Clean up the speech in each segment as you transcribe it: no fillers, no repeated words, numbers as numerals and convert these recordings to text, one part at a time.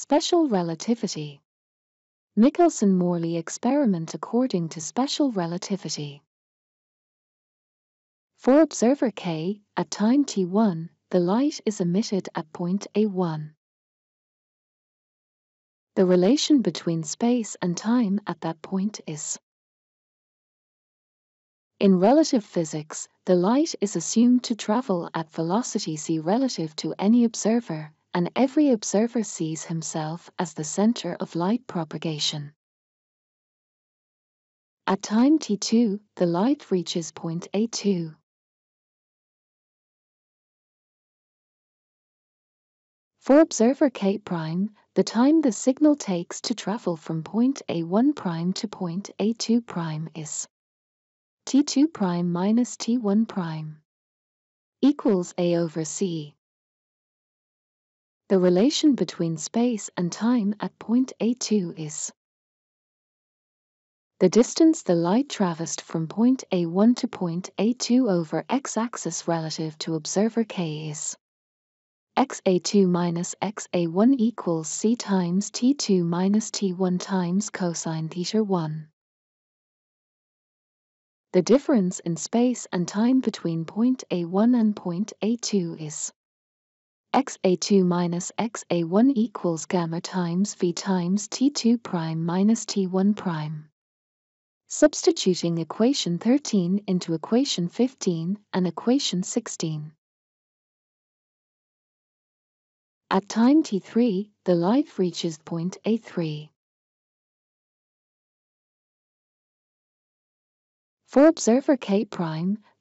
Special relativity. Mickelson-Morley experiment according to special relativity. For observer K, at time t1, the light is emitted at point A1. The relation between space and time at that point is. In relative physics, the light is assumed to travel at velocity c relative to any observer, and every observer sees himself as the center of light propagation. At time t2, the light reaches point A2. For observer K', the time the signal takes to travel from point A1' to point A2' is T2' minus T1' equals A/c. The relation between space and time at point A2 is. The distance the light traversed from point A1 to point A2 over x-axis relative to observer K is xa2 minus xa1 equals c times t2 minus t1 times cosine theta 1. The difference in space and time between point A1 and point A2 is xa2 minus xa1 equals gamma times v times t2' minus t1'. Substituting equation 13 into equation 15 and equation 16. At time t3, the light reaches point A3. For observer K',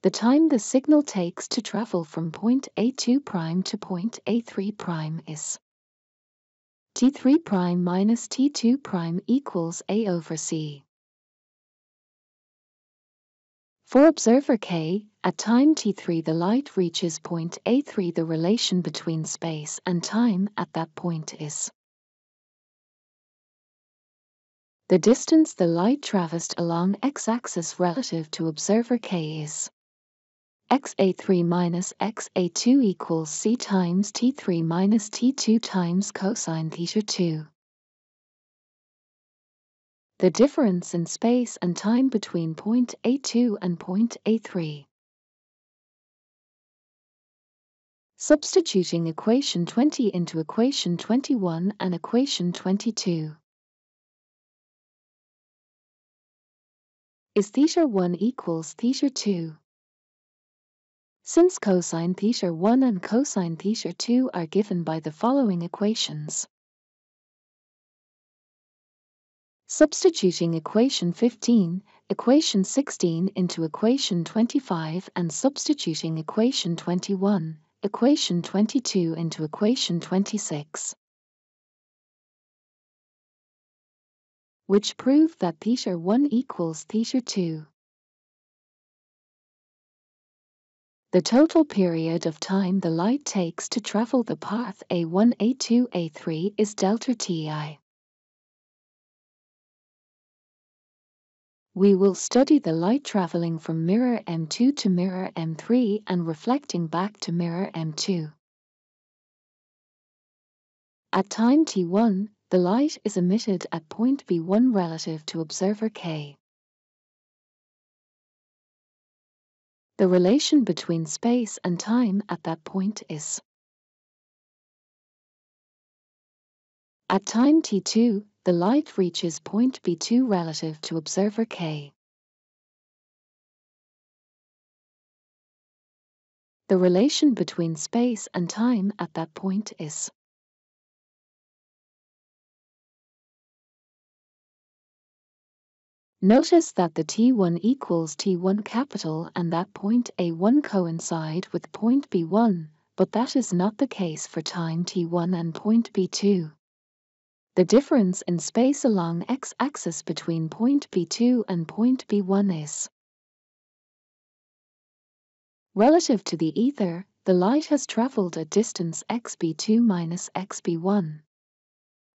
the time the signal takes to travel from point A2' to point A3' is T3' minus T2' equals A/c. For observer K, at time t3 the light reaches point A3. The relation between space and time at that point is. The distance the light traversed along x-axis relative to observer K is xa3 minus xa2 equals c times t3 minus t2 times cosine theta 2. The difference in space and time between point A2 and point A3. Substituting equation 20 into equation 21 and equation 22. Is theta 1 equals theta 2? Since cosine theta 1 and cosine theta 2 are given by the following equations. Substituting equation 15, equation 16 into equation 25 and substituting equation 21, equation 22 into equation 26. Which prove that theta 1 equals theta 2. The total period of time the light takes to travel the path A1, A2, A3 is delta Ti. We will study the light traveling from mirror M2 to mirror M3 and reflecting back to mirror M2. At time T1, the light is emitted at point B1 relative to observer K. The relation between space and time at that point is. At time T2, the light reaches point B2 relative to observer K. The relation between space and time at that point is. Notice that the T1 equals T1 capital and that point A1 coincide with point B1, but that is not the case for time T1 and point B2. The difference in space along x-axis between point B2 and point B1 is. Relative to the ether, the light has traveled a distance xb2 minus xb1.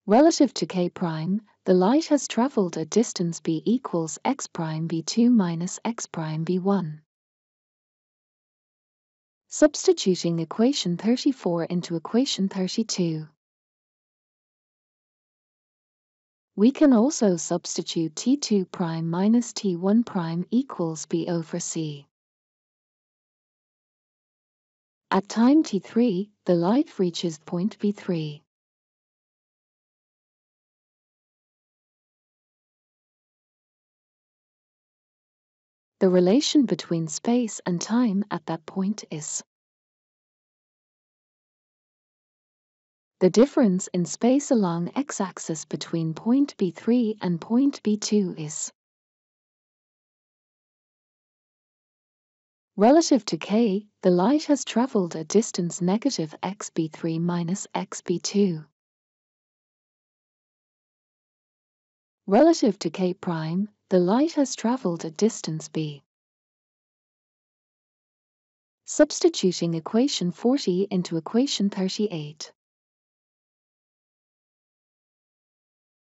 Relative to K', the light has traveled a distance b equals x'b2 minus x'b1. Substituting equation 34 into equation 32. We can also substitute T2 prime minus T1 prime equals B over C. At time T3, the light reaches point B3. The relation between space and time at that point is the difference in space along x-axis between point B3 and point B2 is relative to k. The light has traveled a distance negative xb3 minus xb2. Relative to k prime, the light has traveled a distance b. Substituting equation 40 into equation 38.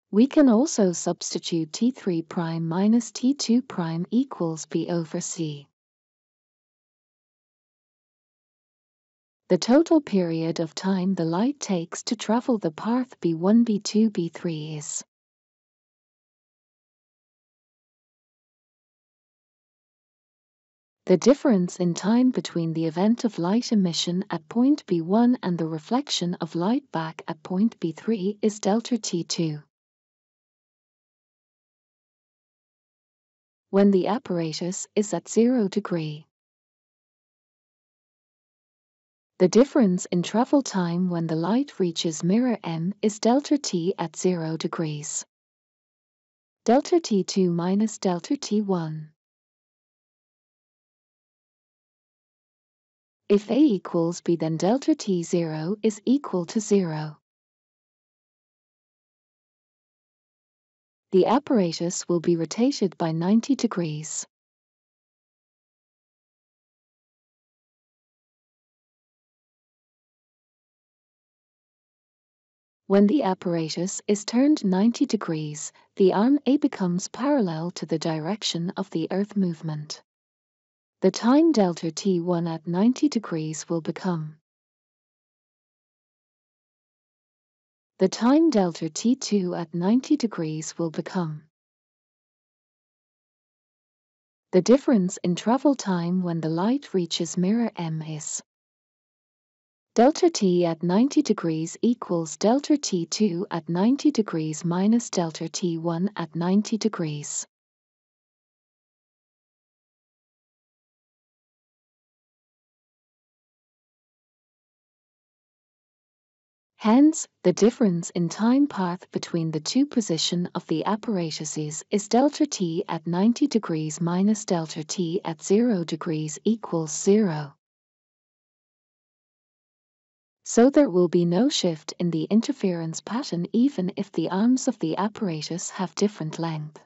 We can also substitute T3 prime minus T2 prime equals B over C. The total period of time the light takes to travel the path B1, B2, B3 is the difference in time between the event of light emission at point B1 and the reflection of light back at point B3 is delta T2. When the apparatus is at 0 degree. The difference in travel time when the light reaches mirror M is delta T at 0 degrees. Delta T2 minus delta T1. If A equals B, then delta T0 is equal to 0. The apparatus will be rotated by 90 degrees. When the apparatus is turned 90 degrees, the arm A becomes parallel to the direction of the Earth movement. The time delta T1 at 90 degrees will become the time delta T2 at 90 degrees will become the difference in travel time when the light reaches mirror M is delta T at 90 degrees equals delta T2 at 90 degrees minus delta T1 at 90 degrees. Hence, the difference in time path between the two positions of the apparatuses is delta T at 90 degrees minus delta T at 0 degrees equals 0. So there will be no shift in the interference pattern even if the arms of the apparatus have different length.